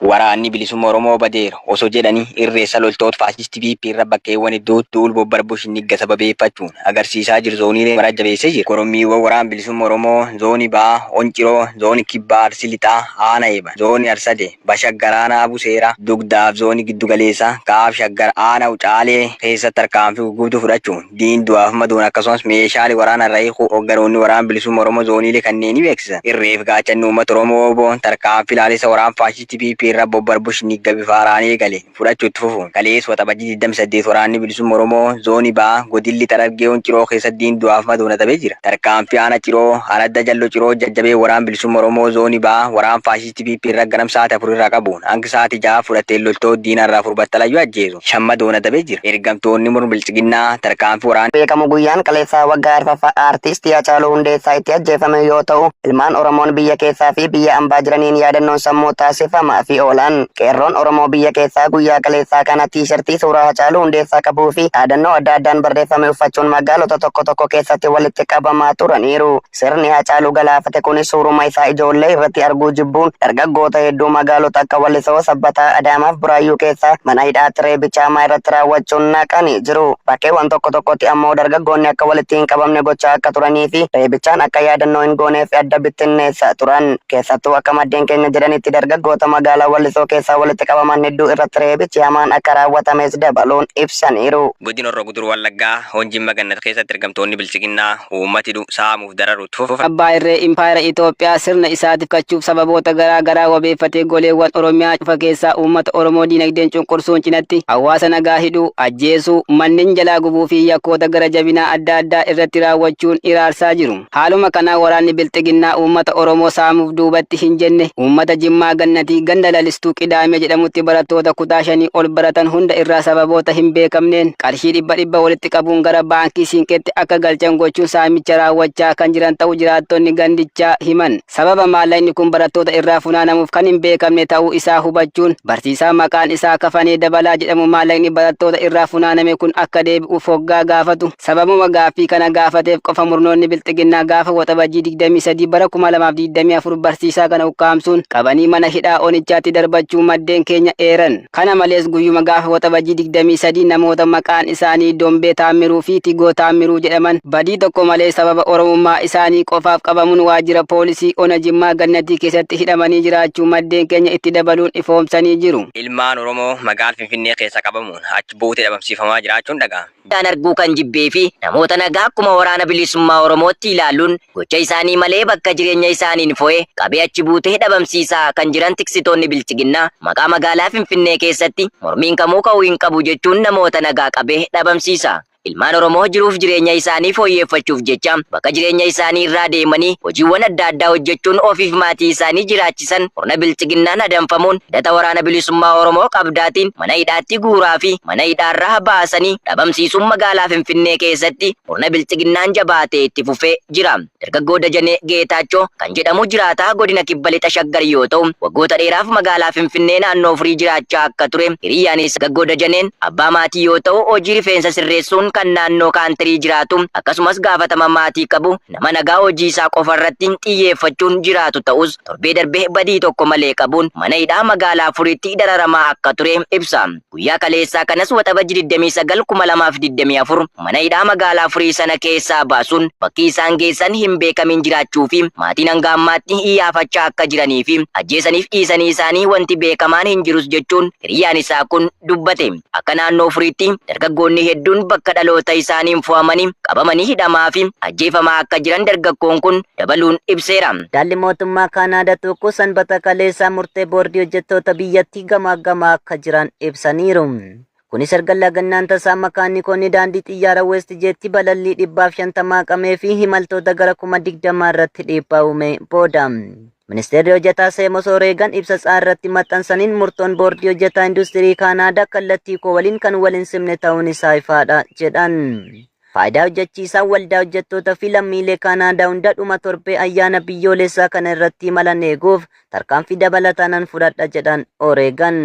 Waraanni bilisummaa Oromoo badeera osoo jedhanii irreessa loltoota faasistii PP irra bakkeewwan iddootti duulboo barbuush nigga sababeeffachuun agarsiisaa jiru zooniilee maraa jabeessee jira. Korommiiwwan waraana bilisummaa Oromoo zoonii Ba'aa, Onciroo, zoonii Kibbaa, Arsii Lixaa, Aanaa Eeba, zoonii Arsade, Bashagaraanaa Buseera, Dugdaaf zoonii Giddu Galeessaa, Kaaf Shaggar, Aanaa Ucaalee keessatti tarkaanfii guutuu fudhachuun diinduwaaf maduun akkasumas meeshaalee waraana irraa hiikuu hogganoonni waraana bilisummaa Oromoo zooniilee kanneen beeksisan. Irreef gaachanni uummata Oromoo boon tarkaanfii ilaalisa waraana faasistii PP irra bobbarbuush nigga bifaaraanii gale fudhachuutti fufuun kalees waxabajii 28 waraanni bilisummaa Oromoo zoonii Ba'aa godilli Tarargee Onciroo keessatti diinduwaaf maduun tabee jira. Tarkaanfii Aanaa Ciroo, Aradda Jalloo Ciroo jajjabee waraana bilisummaa Oromoo zoonii Ba'aa waraana faasistii PP irra ganam sa'aatii 4 irraa qabuun hanga sa'aatii 6 fudhatee loltoota diina irraa furbattalayyuu ajjeesu. Shammadoona tabee jira. Ergamtoonni murna bilchiginnaa tarkaanfii waraana beekamu guyyaan kaleessaa waggaa arfaffaa aartistii Haacaaluu Hundeessaa itti ajjeefame yoo ta'u, ilmaan Oromoon biyya keessaa fi biyya ambaa jiraniin yaadannoon sammuu taasifamaa fi oolan. Qeerroon Oromoo biyya keessaa guyyaa kaleessaa kana tiishartii suuraa Haacaaluu Hundeessaa qabuu fi yaadannoo adda addaan barreeffame uffachuun magaalota tokko tokko keessatti walitti qabamaa turaniiru. Sirni Haacaaluu galaafate kunis suuruma isaa ijoollee irratti arguu jibbuun dargaggoota hedduu magaalota akka Wallisoo, Sabbataa, Adaamaaf Buraayyuu keessaa mana hidhaatti reebichaa irratti raawwachuun naqanii jiru. Bakkeewwan tokko tokkotti ammoo dargaggoonni akka walitti hin qabamne gochaa akka turanii fi reebichaan akka yaadannoo hin gooneef adda bittinneessaa turan. Keessattuu akka maddeen keenya jedhanitti dargaggoota magaalaa Wallisoo keessaa walitti qabaman hedduu irratti reebichi hamaan akka raawwatames dabaluun ibsaniiru. Godina Horroo Guduruu Wallaggaa Honjin Magannat keessatti ergamtoonni bilchiginnaa uummati saamuuf dararuutti fufuuf abbaa irree impaayera Itoophiyaa sirna isaatiif kachuuf sababoota garaa garaa wabeeffatee goleewwan Oromiyaa cufa keessaa uummata Oromoo diinagdeen cunqursuun cinatti hawaasa nagaa hidhuu, ajjeesuu, manneen jalaa gubuu fi yakkoota gara jabinaa adda addaa irratti raawwachuun iraarsaa jiru. Haaluma kanaa waraanni bilchiginnaa uummata Oromoo saamuuf duubatti hin jenne uummata Jimmaa Gannatii ganda lalistuu Qidaamee jedhamutti barattoota kutaa 5 ol baratan hunda irraa sababoota hin beekamneen qarshii 100 walitti qabuun gara baankii Siinqeetti akka galchan gochuun saamicha raawwachaa kan jiran ta'uu jiraattonni gandichaa himan. Sababa maallaqni kun barattoota irraa funaanamuuf kan hin beekamne ta'uu isaa hubachuun barsiisaa maqaan isaa Kafanee Dabalaa jedhamu maallaqni barattoota irraa funaaname kun akka deebi'uuf hoggaa gaafatu. Sababuma gaaffii kana gaafateef qofa murnoonni bilchiginnaa gaafa waxabajii 23 bara 2024 barsiisaa kana ukkaamsuun qabanii mana hidhaa Onichaatti darbachuu maddeen keenya eeran. Kana malees guyyuma gaafa waxabajii 23 namoota maqaan isaanii Dombee Taammiruu fi Tigoo Taammiruu jedhaman badii tokko malee sababa oromummaa isaanii qofaaf qabamuun waajjira poolisii Ona Jimmaa Gannatii keessatti hidhamanii jiraachuu maddeen keenya itti dabaluun ifoomsanii jiru. Ilmaan Oromoo magaalaa Finfinnee keessa qabamuun achi buutee dhabamsiifamaa jiraachuun dhaga'ama. Daan arguu kan jibbee fi namoota nagaa akkuma waraana bilisummaa Oromootti ilaaluun gocha isaanii malee bakka jireenya isaaniin fo'ee qabee achi buutee dhabamsiisaa kan jiran tiksitoonni bilchiginnaa maqaa magaalaa Finfinnee keessatti mormiin kamuu ka'uu hin qabu jechuun namoota nagaa qabee dhabamsiisa. Ilmaan Oromoo jiruuf jireenya isaanii fooyyeffachuuf jecha bakka jireenya isaanii irraa deemanii hojiiwwan adda addaa hojjechuun ofiif maatii isaanii jiraachisan murna bilchiginnaan adamfamuun hidhata waraana bilisummaa Oromoo qabdaatiin mana hidhaatti guuraa fi mana hidhaarraa baasanii dhabamsiisuun magaalaa Finfinnee keessatti murna bilchiginnaan jabaatee itti fufee jira. Dargaggoo Dajanee Geetaachoo kan jedhamu jiraataa godina Kibba Lixa Shaggar yoo ta'u waggoota dheeraaf magaalaa Finfinnee naannoo furii jiraachaa akka ture. Hiriyyaanis dargaggoo Dajaneen abbaa maatii yoo ta'u hojii rifeensa sirreessuun kan naannoo kaantirii jiraatu akkasumas gaafatama maatii qabu nama nagaa hojii isaa qofa irratti xiyyeeffachuun jiraatu ta'us torbee darbee badii tokko malee qabuun mana hidhaa magaalaa Furiitti dararamaa akka ture ibsa. Guyyaa kaleessaa kanas waxabajii 29 2024 mana hidhaa magaalaa Furii sana keessaa baasuun bakki isaan geessan hin beekamin jiraachuu fi maatiin hanga ammaatti iyyaafachaa akka jiranii fi ajjeesaniif dhiisanii isaanii wanti beekamaan hin jirus jechuun hiriyyaan isaa kun dubbate. Akka naannoo Furiitti dargaggoonni hedduun bakka dhaloota isaaniin fo'amanii qabamanii hidhamaa fi ajjeefamaa akka jiran dargaggoon kun dabaluun ibseera. Daalli mootummaa Kaanaadaa tokko sanbata kaleessaa murtee boordii hojjettoota biyyattii gamaa akka jiran ibsaniiru. Kunis erga lagannaan tasaa makaanikoonni daandii xiyyaara West Jeetti balallii 150 qabee fi imaltoota gara 20,000 irratti dhiibbaa uume booda. Ministeerri hojjetaa Seemos Oreegan ibsa irratti maxxansaniin murtoon boordii hojjetaa industirii Kaanaadaa kallattii koo waliin kan waliin simne ta'uun isaa ifaadha jedhan. Faayidaa hojjechiisaa waldaa hojjettoota fi lammiilee Kaanaadaa hunda dhuma torbee ayyaana biyyoolessaa kana irratti imalan eeguuf tarkaanfii dabalataan fudhadha jedhan Oreegan.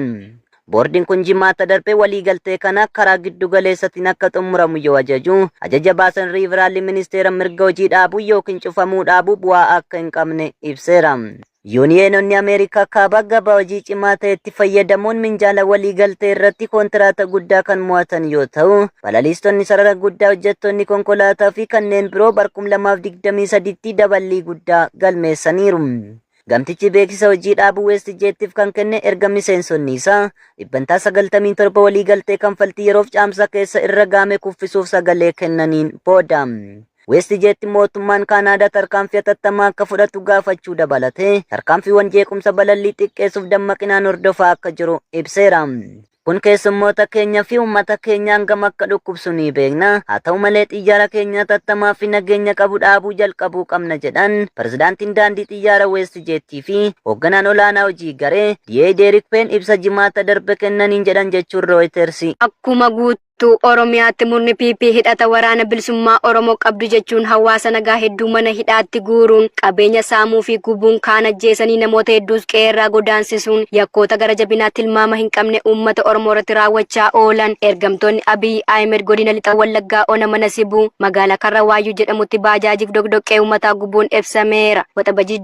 Boordiin kun jimaata darbee waliigaltee kana karaa giddu galeessaatiin akka xumuramu yoo ajaju, ajaja baasan riiveraalli ministeera mirga hojii dhaabuu yookiin cufamuu dhaabuu bu'aa akka hin qabne ibseera. Yuuniyeenonni Ameerikaa kaabaa gabaa hojii cimaa ta'etti fayyadamuun minjaala waliigaltee irratti kontiraata guddaa kan mo'atan yoo ta'u, balaliistonni sarara guddaa hojjettoonni konkolaataa fi kanneen biroo bara 2023tti daballii guddaa galmeessaniiru. Gamtichi beeksisa hojii dhaabuu Westjettiif kan kenne erga miseensonni isaa 97 waliigaltee kanfaltii yeroof caamsaa keessa irra gaame kuffisuuf sagalee kennaniin booda. Westjet mootummaan Kaanaadaa tarkaanfii hatattamaa akka fudhatu gaafachuu dabalatee tarkaanfiiwwan jeequmsa balallii xiqqeessuuf dammaqinaan hordofaa akka jiru ibseera. Kun keessummoota keenya fi uummata keenya hangam akka dhukkubsu ni beekna. Haa ta'u malee xiyyaara keenya hatattamaa fi nageenya qabu dhaabuu jalqabuu qabna jedhan pirezidaantiin daandii xiyyaara Westjettii fi hoogganaan olaanaa hojii garee DA Derek Pen ibsa jimaata darbe kennaniin jedhan jechuun Reuters. Akkuma Oromiyaatti murni PP hidhata waraana bilisummaa Oromoo qabdu jechuun hawaasa nagaa hedduu mana hidhaatti guuruun qabeenya saamuu fi gubuun kaan ajjeesanii namoota hedduus qeerraa godaansisuun yakkoota gara jabinaatti tilmaama hin qabne uummata Oromoo irratti raawwachaa oolan ergamtoonni Abiy Ahmed godina lixa Wallaggaa ona mana Sibuu magaalaa Karrawaayyuu jedhamutti baajaajiif dogdoqqee uummataa gubuun ibsameera. Waxabajii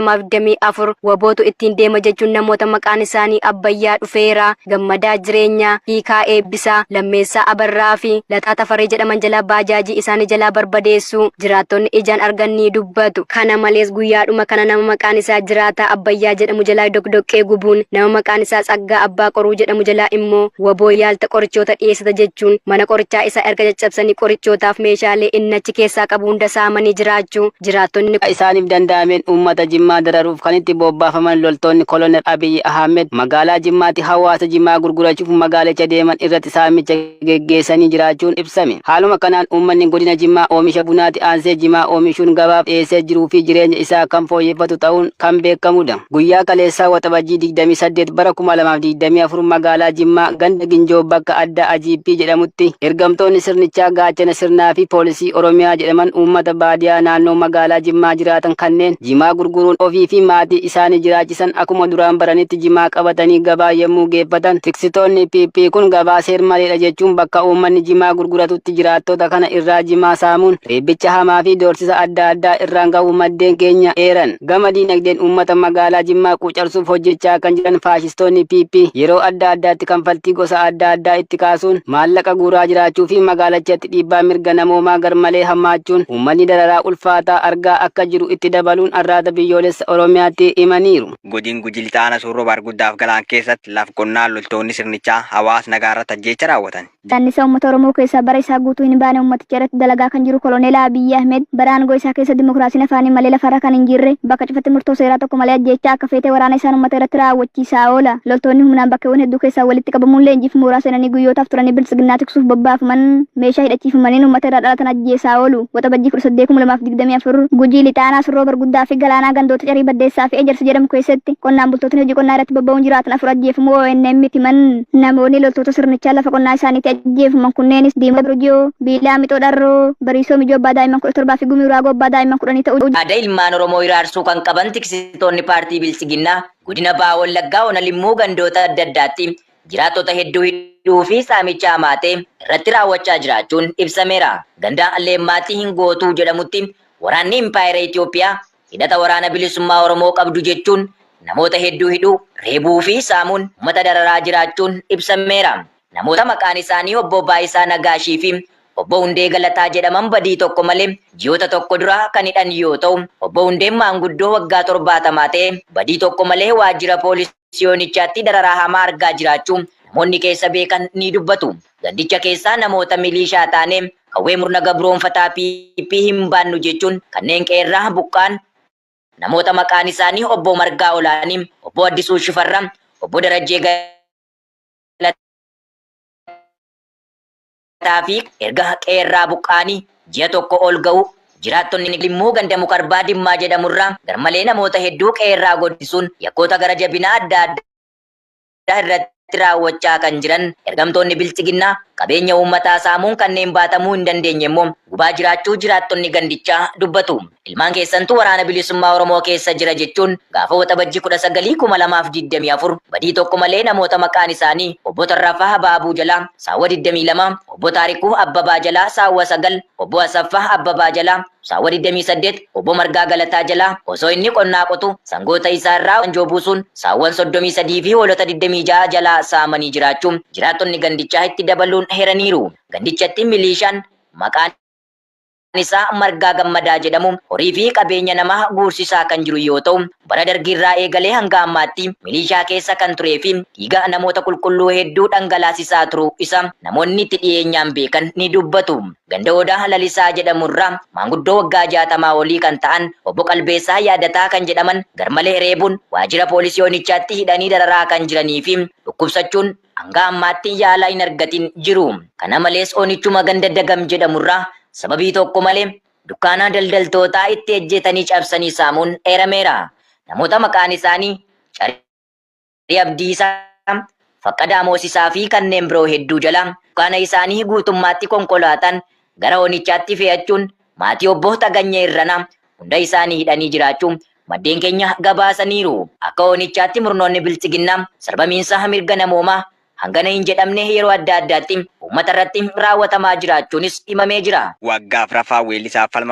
25/2024 wabootu ittiin deema jechuun namoota maqaan isaanii Abbayyaa Dhufeeraa, Gammadaa Jireenyaa, Hiikaa Eebbisaa, Lammeessaa Abarraa fi Lataa Tafaree jedhaman jalaa baajaajii isaanii jalaa barbadeessu jiraattonni ijaan argan ni dubbatu. Kana malees guyyaadhuma kana nama maqaan isaa Jiraataa Abbayyaa jedhamu jalaa dogdoqqee gubuun nama maqaan isaa Tsaggaa Abbaa Qoruu jedhamu jalaa immoo waboo yaalta qorichoota dhiyeessita jechuun mana qorichaa isaa erga caccabsanii qorichootaaf meeshaalee inni achi keessaa qabu hunda saamanii jiraachuu jiraattonni isaaniif danda'ameen uummata Jimmaa dararuuf kan itti bobbaafaman loltoonni Kolonel Abiy Ahmed magaalaa Jimmaatti hawaasa Jimmaa gurgurachuuf magaalicha deeman irratti saamicha geggeessanii jiraachuun ibsame. Haaluma kanaan uummanni godina Jimmaa oomisha bunaatti aansee Jimmaa oomishuun gabaaf dhiyeessee jiruu fi jireenya isaa kan fooyyeffatu ta'uun kan beekamudha. Guyyaa kaleessaa waxabajii 28 bara 2024 magaalaa Jimmaa ganda Ginjoo bakka adda Ajiippii jedhamutti ergamtoonni sirnichaa gaachana sirnaa fi poolisii Oromiyaa jedhaman uummata baadiyyaa naannoo magaalaa Jimmaa jiraatan kanneen Jimmaa gurguruun ofii fi maatii isaanii jiraachisan akkuma duraan baranitti Jimmaa qabatanii gabaa yemmuu geeffatan tiksitoonni PP kun gabaa seer maleedha jechuun bakka uummanni Jimmaa gurguratutti jiraattota kana irraa Jimmaa saamuun reebbicha hamaa fi doorsisa adda addaa irraan ga'uu maddeen keenya eeran. Gama diinagdeen uummata magaalaa Jimmaa qucarsuuf hojjechaa kan jiran faashistoonni PP yeroo adda addaatti kanfaltii gosa adda addaa itti kaasuun maallaqa guuraa jiraachuu fi magaalachatti dhiibbaa mirga namoomaa garmalee hammaachuun uummanni dararaa ulfaataa argaa akka jiru itti dabaluun arraata biyyoolessa Oromiyaatti himaniiru. Godina Gujii Lixaana Soorroo Barguddaaf Galaan keessatti lafa qonnaa loltoonni sirnichaa hawaasa nagaa irratti ajjeecha raawwatan. Daannisa uummata Oromoo keessaa bara isaa guutuu hin baane uummaticha irratti dalagaa kan jiru Koloneel Abiy Ahmed bara aangoo isaa keessa dimokiraasiin afaanii malee lafarra kan hin jirre bakka cufatti murtoo seeraa tokko malee ajjeechaa akka feete waraana isaan uummata irratti raawwachiisaa oola. Loltoonni humnaan bakkeewwan hedduu keessaa walitti qabamuun leenjiif mooraa seenanii guyyootaaf turanii bilisiginnaa tiksuuf bobbaafaman meeshaa hidhachiifamaniin uummata irraa dhalatan ajjeesaa oolu. Waxabajjii 18/2024 Gujii Lixaanaa Soorroo Barguddaa fi Galaanaa gandoota Carii Baddeessaa fi Ejersa jedhamu keessatti qonnaan bultootni hojii qonnaa irratti bobba'uun jiraatan 4 ajjeefamuu ONM himan. Namoonni loltoota sirnichaa lafa qonnaa isaaniitti ajjeefaman kunneenis Diimaa Birujoo, Biilaa Mixoo Dharroo, Bariisoo Mijoo Abbaa Daa'imman 17 fi Gumii Uraagoo Abbaa Daa'imman 10 ta'uu. Aadaa ilmaan Oromoo iraarsuu kan qaban tiksitoonni paartii Bilisiginnaa godina Bahaa Wallaggaa ona limmuu gandoota adda addaatti jiraattota hedduu hidhuu fi saamicha hamaatee irratti raawwachaa jiraachuun ibsameera. Ganda Alleemmaatti hin gootuu jedhamutti waraanni Impaayera Itoophiyaa hidhata waraana bilisummaa Oromoo qabdu jechuun namoota hedduu hidhuu, reebuu fi saamuun uummata dararaa jiraachuun ibsameera. Namoota maqaan isaanii obbo Baayisaa Nagaashii fi obbo Hundee Galataa jedhaman badii tokko malee ji'oota tokko dura kan hidhan yoo ta'u, obbo Hundeen maanguddoo waggaa 70 ta'e badii tokko malee waajjira poolisiyoonichaatti dararaa hamaa argaa jiraachuu namoonni keessa beekan ni dubbatu. Gandicha keessaa namoota milishaa taane qawwee murna gabroonfataa PP hin baannu jechuun kanneen qeerraa buqqaan namoota maqaan isaanii obbo Margaa Olaanii, obbo Addisuu Shifarraa, obbo Darajjee Galataa fi erga qeerraa buqqaanii ji'a tokko ol ga'u jiraattonni limmuu ganda Mukarbaa Dimmaa jedhamurraa garmalee namoota hedduu qeerraa godhisuun yakkoota gara jabinaa adda addaa irratti raawwachaa kan jiran ergamtoonni Bilisiginnaa qabeenya uummataa saamuun kanneen baatamuu hin dandeenye immoo gubaa jiraachuu jiraattonni gandichaa dubbatu. Ilmaan keessantu waraana bilisummaa Oromoo keessa jira jechuun gaafa waxabajji 19/2024 badii tokko malee namoota maqaan isaanii obbo Tarrafaa Baabuu Jalaa Saawwa 22, obbo Taarikuu Abbabaa Jalaa Saawwa 9, obbo Asaffaa Abbabaa Jalaa Saawwa 28, obbo Margaa Galataa Jalaa osoo inni qonnaa qotu sangoota isaa irraa wanjoo buusuun saawwan 33 fi hoolota 26 jalaa saamanii jiraachuun jiraattonni gandichaa itti dabaluun heeraniiru. Gandichatti milishaan maqaan isaa Margaa Gammadaa jedhamu horii fi qabeenya namaa guursisaa kan jiru yoo ta'u, bara dargiirraa eegalee hanga ammaatti milishaa keessa kan turee fi dhiiga namoota qulqulluu hedduu dhangalaasisaa turuu isa namoonni itti dhiyeenyaan beekan ni dubbatu. Ganda Odaa Lalisaa jedhamurraa maanguddoo waggaa 60 olii kan ta'an obbo Qalbeessaa Yaadataa kan jedhaman garmalee reebuun waajjira poolisii Onichaatti hidhanii dararaa kan jiranii fi dhukkubsachuun hanga ammaatti yaala hin argatin jiru. Kana malees Onichuma ganda Dagam jedhamurraa sababii tokko malee dukkaana daldaltootaa itti ejjetanii cabsanii saamuun eerameera. Namoota maqaan isaanii Carii Abdiisaa, Faqqadaa Moosisaa fi kanneen biroo hedduu jala dukkaana isaanii guutummaatti konkolaataan gara Onichaatti fe'achuun maatii obbo Taganyee Irranaa hunda isaanii hidhanii jiraachuu maddeen keenya gabaasaniiru. Akka Onichaatti murnoonni bilchiginnaa sarbamiinsa mirga namoomaa hangana hin jedhamne yeroo adda addaatti uummata irratti raawwatamaa jiraachuunis himamee jira. Waggaaf rafaa weellisaa falmaa